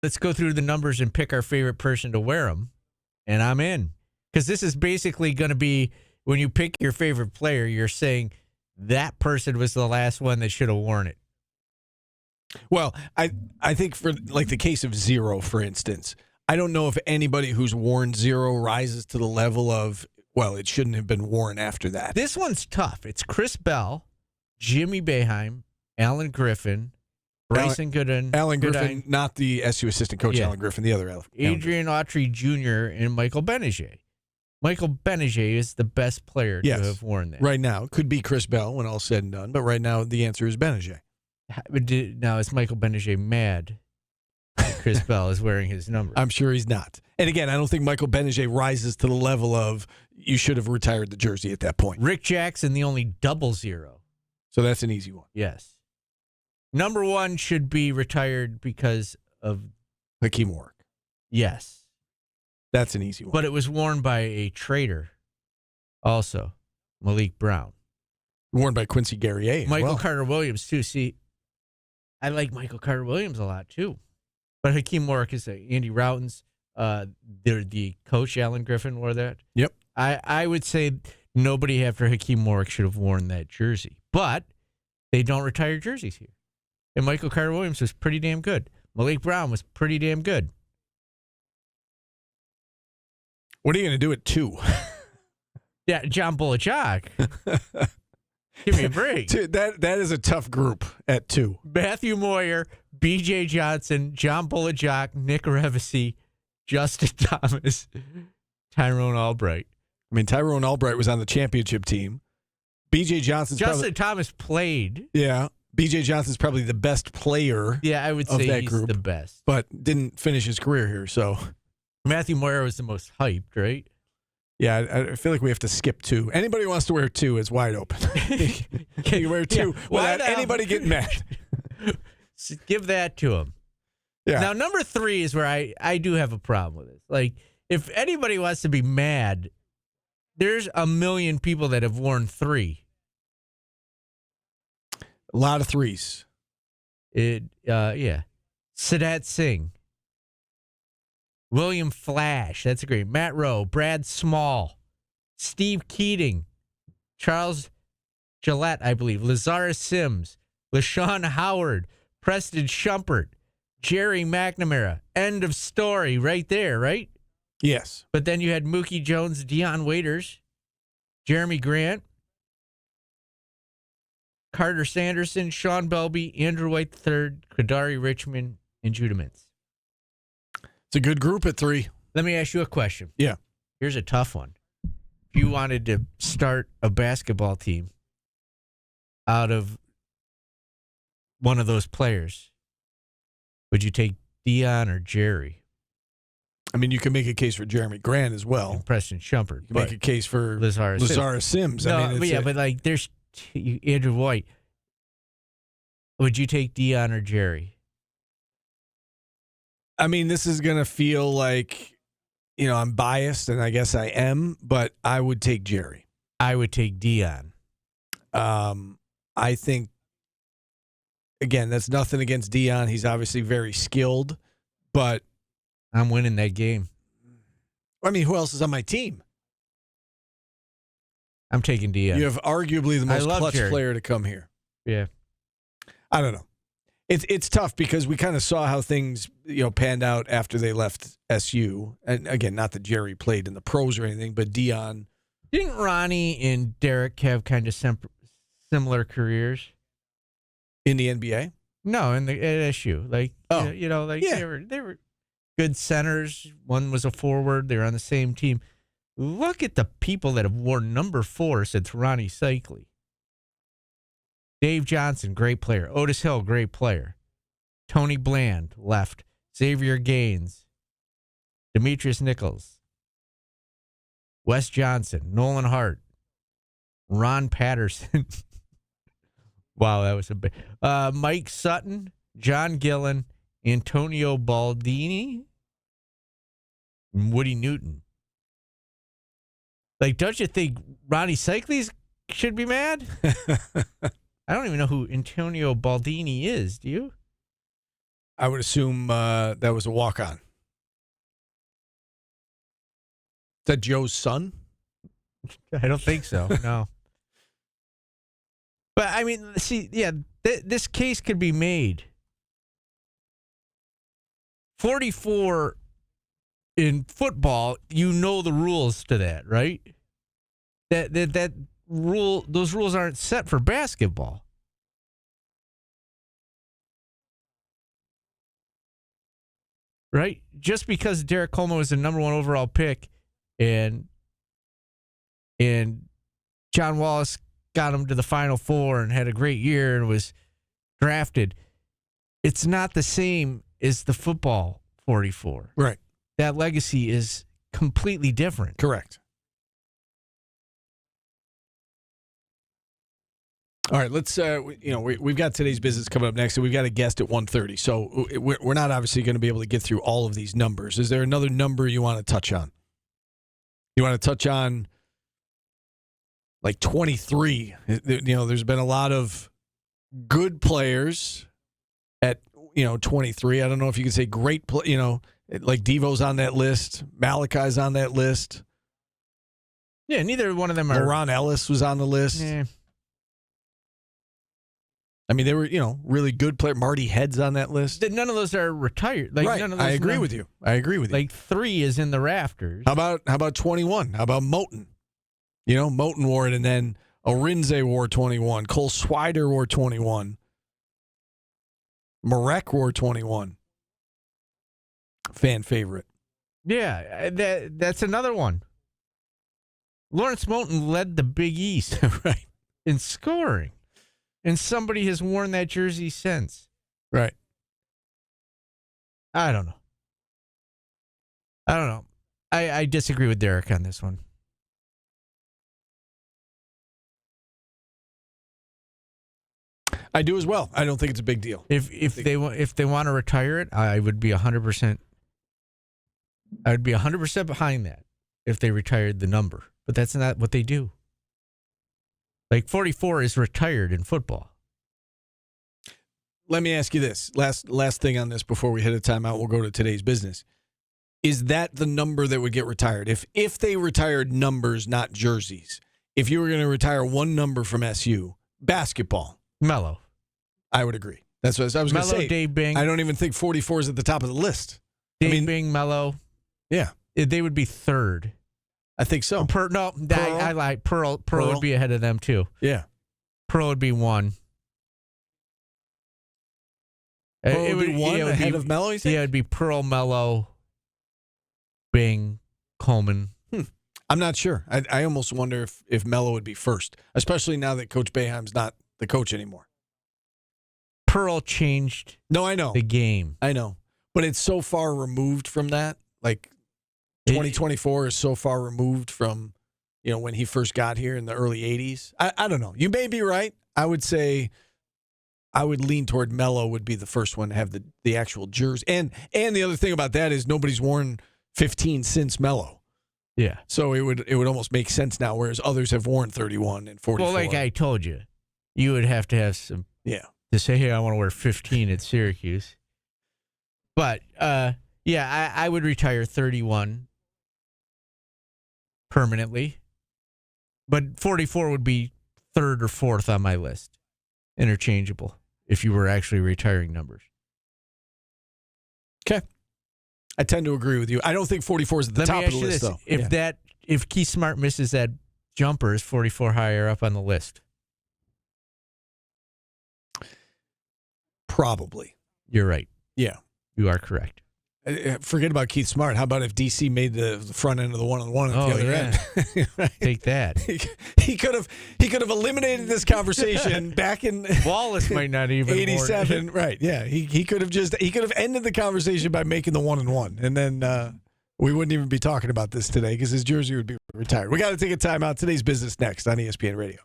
let's go through the numbers and pick our favorite person to wear them, and I'm in. Because this is basically going to be, when you pick your favorite player, you're saying that person was the last one that should have worn it. Well, I think for like the case of 0, for instance, I don't know if anybody who's worn 0 rises to the level of, well, it shouldn't have been worn after that. This one's tough. It's Chris Bell, Jimmy Boeheim, Alan Griffin, Bryson Gooden. Alan Griffin, not the SU assistant coach, Alan Griffin, the other Alan. Adrian Autry Jr. and Michael Benege. Michael Benege is the best player to have worn that. Right now. Could be Chris Bell when all's said and done, but right now the answer is Benege. Now, is Michael Benege mad that Chris Bell is wearing his number? I'm sure he's not. And again, I don't think Michael Benege rises to the level of you should have retired the jersey at that point. Rick Jackson, the only 00. So that's an easy one. Yes. Number 1 should be retired because of Hakeem Warwick. Yes. That's an easy one. But it was worn by a traitor also, Malik Brown. Worn by Quincy Guerrier. Michael Carter Williams, too. See, I like Michael Carter Williams a lot, too. But Hakeem Warwick is Andy Rauten's. The coach, Alan Griffin, wore that. Yep. I would say nobody after Hakeem Warwick should have worn that jersey. But they don't retire jerseys here. And Michael Carter Williams was pretty damn good. Malik Brown was pretty damn good. What are you going to do at 2? Yeah, John Bulachak. Give me a break. Dude, that is a tough group at 2. Matthew Moyer, B.J. Johnson, John Bulachak, Nick Revesey, Justin Thomas, Tyrone Albright. I mean, Tyrone Albright was on the championship team. B.J. Johnson's Justin Thomas played. Yeah. B.J. Johnson's probably the best player. Yeah, I would say that he's group, the best. But didn't finish his career here, so. Matthew Moyer was the most hyped, right? Yeah, I feel like we have to skip 2. Anybody who wants to wear 2 is wide open. Can you wear 2 without anybody getting mad? Give that to him. Yeah. Now, number 3 is where I do have a problem with it. Like, if anybody wants to be mad, there's a million people that have worn 3. A lot of 3s. Yeah. Sadat Singh. William Flash, that's a great. Matt Rowe, Brad Small, Steve Keating, Charles Gillette, I believe, Lazarus Sims, LaShawn Howard, Preston Shumpert, Jerry McNamara. End of story right there, right? Yes. But then you had Mookie Jones, Deion Waiters, Jeremy Grant, Carter Sanderson, Sean Belby, Andrew White III, Kadari Richmond, and Judah Mintz. It's a good group at 3. Let me ask you a question. Yeah. Here's a tough one. If you wanted to start a basketball team out of one of those players, would you take Deion or Jerry? I mean, you can make a case for Jeremy Grant as well. And Preston Shumpert. You can make a case for Lazarus Sims. No, I mean, but like there's Andrew White. Would you take Deion or Jerry? I mean, this is going to feel like, I'm biased, and I guess I am, but I would take Jerry. I would take Deion. I think, again, that's nothing against Deion. He's obviously very skilled, but I'm winning that game. I mean, who else is on my team? I'm taking Deion. You have arguably the most clutch Jerry. player to come here. Yeah. I don't know. It's tough because we kind of saw how things panned out after they left SU. And again, not that Jerry played in the pros or anything, but Deion. Didn't Ronnie and Derek have kind of similar careers in the NBA? No, at SU. Like they were good centers. One was a forward. They were on the same team. Look at the people that have worn number 4 since Ronnie Cycli. Dave Johnson, great player. Otis Hill, great player. Tony Bland, left. Xavier Gaines. Demetrius Nichols. Wes Johnson. Nolan Hart. Ron Patterson. Wow, that was a big... Mike Sutton. John Gillen. Antonio Baldini. And Woody Newton. Like, don't you think Ronnie Cycli should be mad? I don't even know who Antonio Baldini is. Do you? I would assume that was a walk-on. Is that Joe's son? I don't think so. No. But I mean, see, yeah, this case could be made. 44 in football, you know the rules to that, right? That rule, those rules aren't set for basketball. Right? Just because Derek Coleman was the number 1 overall pick and John Wallace got him to the Final Four and had a great year and was drafted, it's not the same as the football 44. Right. That legacy is completely different. Correct. All right, let's, we've got today's business coming up next, and we've got a guest at 1:30. So we're not obviously going to be able to get through all of these numbers. Is there another number you want to touch on? You want to touch on, like, 23? There's been a lot of good players at, 23. I don't know if you can say great, like Devo's on that list. Malachi's on that list. Yeah, neither one of them are. LaRon Ellis was on the list. Yeah. I mean, they were, really good players. Marty Head's on that list. None of those are retired. Like, right. None of those I agree with you. Like 3 is in the rafters. How about 21? How about Moten? Moten wore it, and then Arinze wore 21. Cole Swider wore 21. Marek wore 21. Fan favorite. Yeah, that's another one. Lawrence Moten led the Big East right in scoring. And somebody has worn that jersey since. Right. I don't know. I disagree with Derek on this one. I do as well. I don't think it's a big deal. If they want to retire it, I would be 100%. I would be 100% behind that if they retired the number. But that's not what they do. Like 44 is retired in football. Let me ask you this. Last thing on this before we hit a timeout, we'll go to today's business. Is that the number that would get retired? If they retired numbers, not jerseys, if you were going to retire one number from SU, basketball. Mello. I would agree. That's what I was going to say. Dave Bing. I don't even think 44 is at the top of the list. Dave Bing, Mello. Yeah. They would be third. I think so. I like Pearl. Pearl would be ahead of them, too. Yeah. Pearl would be 1. It would be 1 ahead of Mello, you think? Yeah, it'd be Pearl, Mello, Bing, Coleman. I'm not sure. I almost wonder if Mello would be first, especially now that Coach Boeheim's not the coach anymore. Pearl changed the game. I know. But it's so far removed from that. Like, 2024 is so far removed from, when he first got here in the early 80s. I don't know. You may be right. I would say I would lean toward Mello would be the first one to have the actual jersey. And the other thing about that is nobody's worn 15 since Mello. Yeah. So it would almost make sense now, whereas others have worn 31 and 44. Well, like I told you, you would have to have some to say, hey, I want to wear 15 at Syracuse. But, I would retire 31 permanently. But 44 would be 3rd or 4th on my list. Interchangeable if you were actually retiring numbers. Okay. I tend to agree with you. I don't think 44 is at the top of the list, though. If Keith Smart misses that jumper, is 44 higher up on the list? Probably. You're right. Yeah. You are correct. Forget about Keith Smart. How about if DC made the front end of the one-on-one at the other end? Right. Take that. He could have eliminated this conversation back in Wallace might not even 87. Right? Yeah. He could have ended the conversation by making the one-on-one, and then we wouldn't even be talking about this today because his jersey would be retired. We got to take a timeout. Today's business next on ESPN Radio.